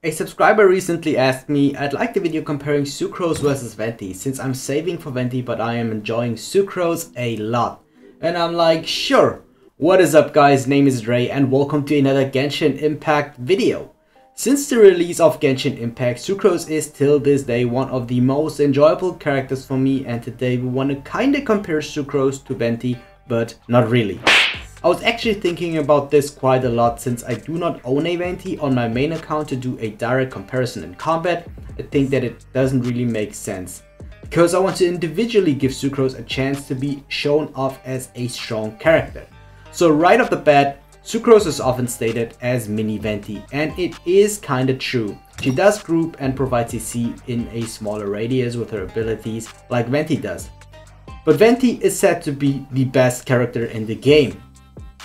A subscriber recently asked me I'd like the video comparing Sucrose versus Venti since I'm saving for Venti but I am enjoying Sucrose a lot. And I'm like, sure. What is up guys, name is Ray and welcome to another Genshin Impact video. Since the release of Genshin Impact, Sucrose is till this day one of the most enjoyable characters for me, and today we want to kinda compare Sucrose to Venti, but not really. I was actually thinking about this quite a lot since I do not own a Venti on my main account to do a direct comparison in combat. I think that it doesn't really make sense, because I want to individually give Sucrose a chance to be shown off as a strong character. So right off the bat, Sucrose is often stated as mini Venti, and it is kinda true. She does group and provide CC in a smaller radius with her abilities like Venti does. But Venti is said to be the best character in the game.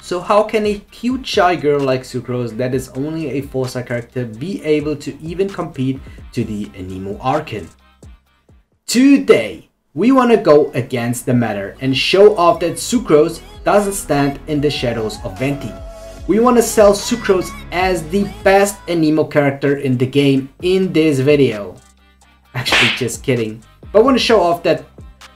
So how can a cute shy girl like Sucrose that is only a 4-star character be able to even compete to the Anemo Archon? Today, we want to go against the matter and show off that Sucrose doesn't stand in the shadows of Venti. We want to sell Sucrose as the best Anemo character in the game in this video. Actually, just kidding. But I want to show off that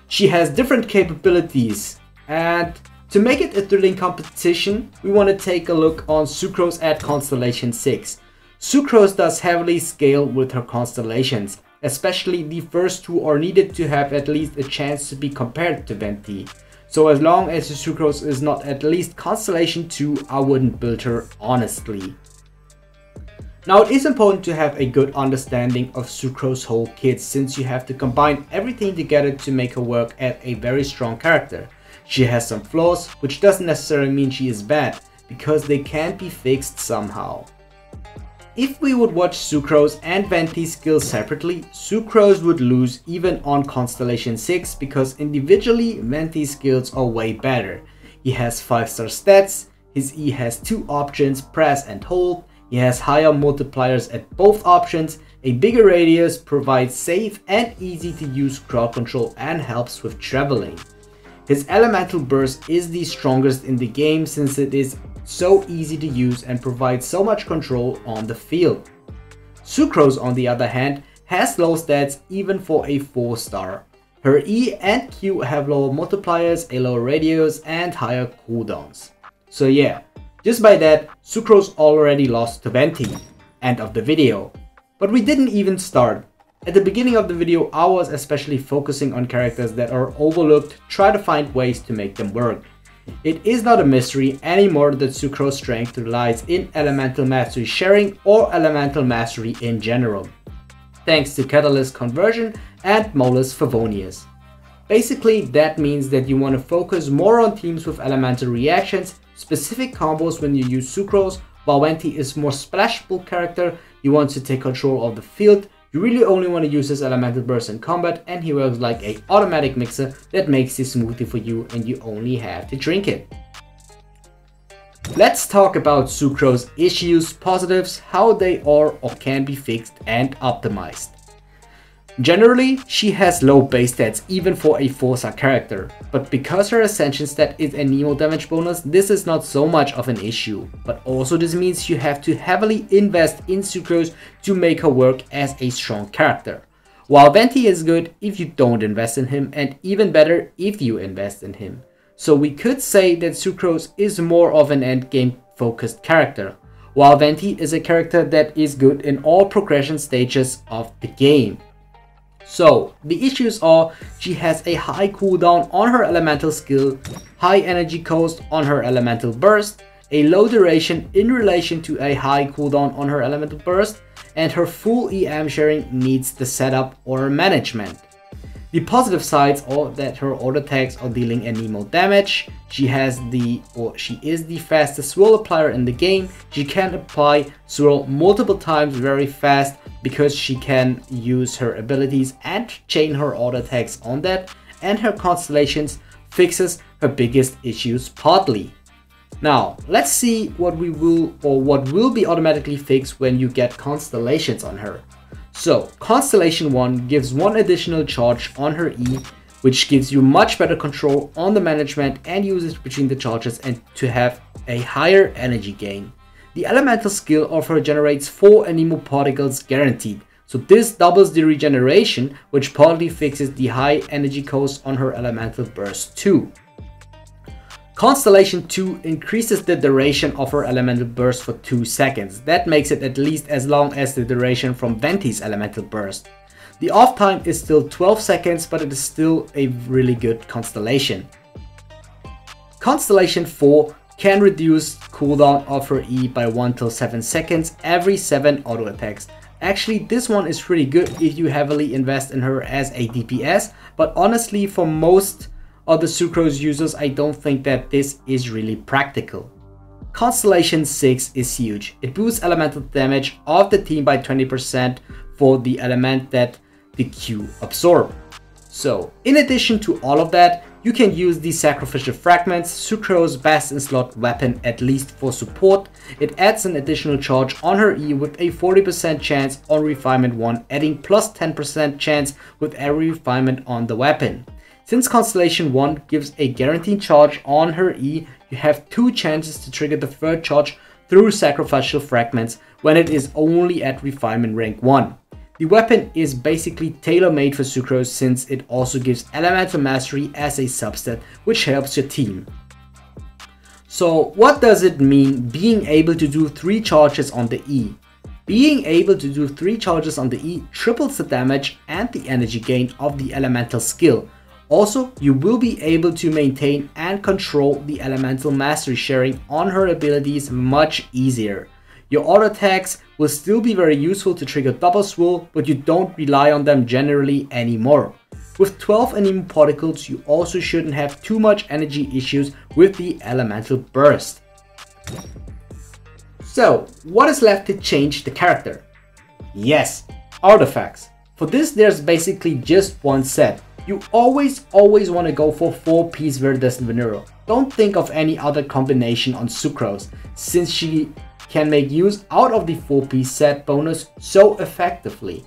she has different capabilities, and to make it a thrilling competition, we want to take a look on Sucrose at Constellation 6. Sucrose does heavily scale with her constellations, especially the first two are needed to have at least a chance to be compared to Venti. So as long as Sucrose is not at least Constellation 2, I wouldn't build her honestly. Now it is important to have a good understanding of Sucrose's whole kit, since you have to combine everything together to make her work as a very strong character. She has some flaws, which doesn't necessarily mean she is bad, because they can be fixed somehow. If we would watch Sucrose and Venti's skills separately, Sucrose would lose even on Constellation 6, because individually Venti's skills are way better. He has 5-star stats, his E has 2 options, press and hold, he has higher multipliers at both options, a bigger radius, provides safe and easy to use crowd control and helps with traveling. His elemental burst is the strongest in the game since it is so easy to use and provides so much control on the field. Sucrose on the other hand has low stats even for a 4-star. Her E and Q have lower multipliers, a lower radius and higher cooldowns. So yeah, just by that, Sucrose already lost to Venti. End of the video. But we didn't even start. At the beginning of the video, I was especially focusing on characters that are overlooked, try to find ways to make them work. It is not a mystery anymore that Sucrose's strength relies in elemental mastery sharing or elemental mastery in general, thanks to Catalyst Conversion and Molus Favonius. Basically, that means that you want to focus more on teams with elemental reactions, specific combos when you use Sucrose, while Venti is more splashable character, you want to take control of the field. You really only want to use his elemental burst in combat, and he works like an automatic mixer that makes the smoothie for you and you only have to drink it. Let's talk about Sucrose's issues, positives, how they are or can be fixed and optimized. Generally, she has low base stats even for a 4-star character, but because her ascension stat is a Nemo damage bonus, this is not so much of an issue. But also this means you have to heavily invest in Sucrose to make her work as a strong character. While Venti is good if you don't invest in him, and even better if you invest in him. So we could say that Sucrose is more of an endgame focused character, while Venti is a character that is good in all progression stages of the game. So, the issues are she has a high cooldown on her elemental skill, high energy cost on her elemental burst, a low duration in relation to a high cooldown on her elemental burst, and her full EM sharing needs the setup or management. The positive sides are that her auto attacks are dealing Anemo damage, she is the fastest swirl applier in the game, she can apply swirl multiple times very fast because she can use her abilities and chain her auto attacks on that, and her constellations fixes her biggest issues partly. Now, let's see what will be automatically fixed when you get constellations on her. So, Constellation 1 gives 1 additional charge on her E, which gives you much better control on the management and usage between the charges and to have a higher energy gain. The elemental skill of her generates 4 anemo particles guaranteed, so this doubles the regeneration, which partly fixes the high energy cost on her elemental burst too. Constellation 2 increases the duration of her elemental burst for 2 seconds. That makes it at least as long as the duration from Venti's elemental burst. The off time is still 12 seconds, but it is still a really good constellation. Constellation 4 can reduce cooldown of her E by 1 till 7 seconds every 7 auto attacks. Actually, this one is pretty good if you heavily invest in her as a DPS, but honestly for most of the Sucrose users I don't think that this is really practical. Constellation 6 is huge. It boosts elemental damage of the team by 20% for the element that the Q absorb. So in addition to all of that, you can use the sacrificial fragments, Sucrose best in slot weapon at least for support. It adds an additional charge on her E with a 40% chance on refinement 1, adding plus 10% chance with every refinement on the weapon. Since Constellation 1 gives a guaranteed charge on her E, you have 2 chances to trigger the third charge through sacrificial fragments when it is only at refinement rank 1. The weapon is basically tailor-made for Sucrose since it also gives elemental mastery as a substat, which helps your team. So what does it mean being able to do 3 charges on the E? Being able to do 3 charges on the E triples the damage and the energy gain of the elemental skill. Also, you will be able to maintain and control the elemental mastery sharing on her abilities much easier. Your auto attacks will still be very useful to trigger double swirl, but you don't rely on them generally anymore. With 12 anemo particles, you also shouldn't have too much energy issues with the elemental burst. So, what is left to change the character? Yes, artifacts. For this there's basically just one set. You always want to go for 4-piece Viridescent Vanilla. Don't think of any other combination on Sucrose, since she can make use out of the 4-piece set bonus so effectively.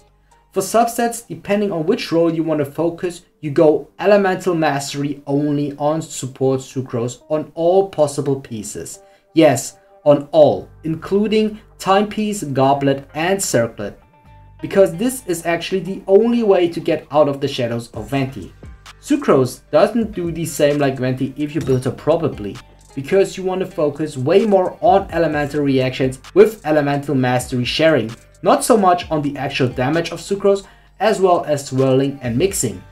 For subsets, depending on which role you want to focus, you go Elemental Mastery only on support Sucrose on all possible pieces. Yes, on all, including Timepiece, Goblet and Circlet. Because this is actually the only way to get out of the shadows of Venti. Sucrose doesn't do the same like Venti if you build her properly, because you want to focus way more on elemental reactions with elemental mastery sharing, not so much on the actual damage of Sucrose as well as swirling and mixing.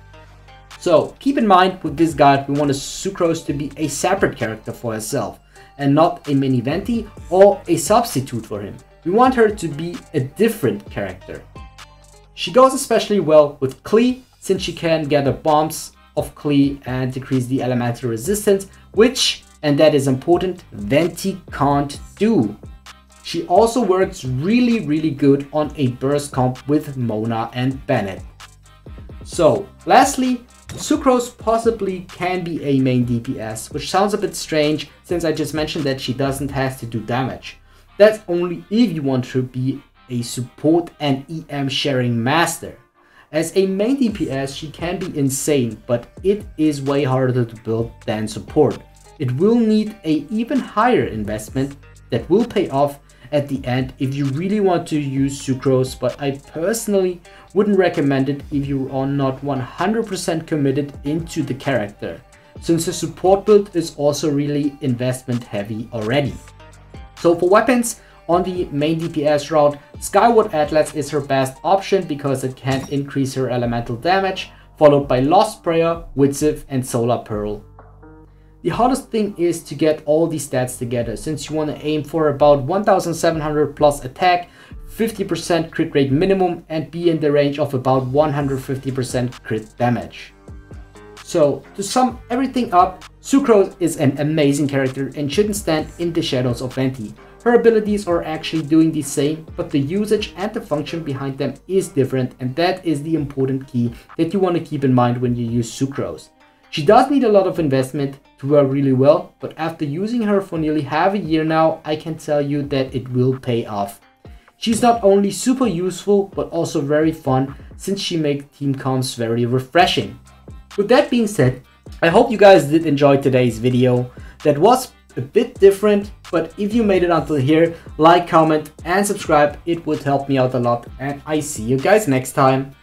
So keep in mind with this guide we want a Sucrose to be a separate character for herself and not a mini Venti or a substitute for him. We want her to be a different character. She goes especially well with Klee since she can gather bombs of Klee and decrease the elemental resistance, which, and that is important, Venti can't do. She also works really good on a burst comp with Mona and Bennett. So lastly, Sucrose possibly can be a main DPS, which sounds a bit strange since I just mentioned that she doesn't have to do damage. That's only if you want to be a support and EM sharing master. As a main DPS she can be insane, but it is way harder to build than support. It will need a even higher investment that will pay off at the end if you really want to use Sucrose, but I personally wouldn't recommend it if you are not 100% committed into the character, since the support build is also really investment heavy already. So for weapons, on the main DPS route, Skyward Atlas is her best option because it can increase her elemental damage, followed by Lost Prayer, Witsiv and Solar Pearl. The hardest thing is to get all these stats together, since you want to aim for about 1700 plus attack, 50% crit rate minimum and be in the range of about 150% crit damage. So to sum everything up, Sucrose is an amazing character and shouldn't stand in the shadows of Venti. Her abilities are actually doing the same, but the usage and the function behind them is different, and that is the important key that you want to keep in mind when you use Sucrose. She does need a lot of investment to work really well, but after using her for nearly half a year now, I can tell you that it will pay off. She's not only super useful, but also very fun, since she makes team comps very refreshing. With that being said, I hope you guys did enjoy today's video. That was a bit different, But if you made it until here, like, comment and subscribe, it would help me out a lot, and I see you guys next time.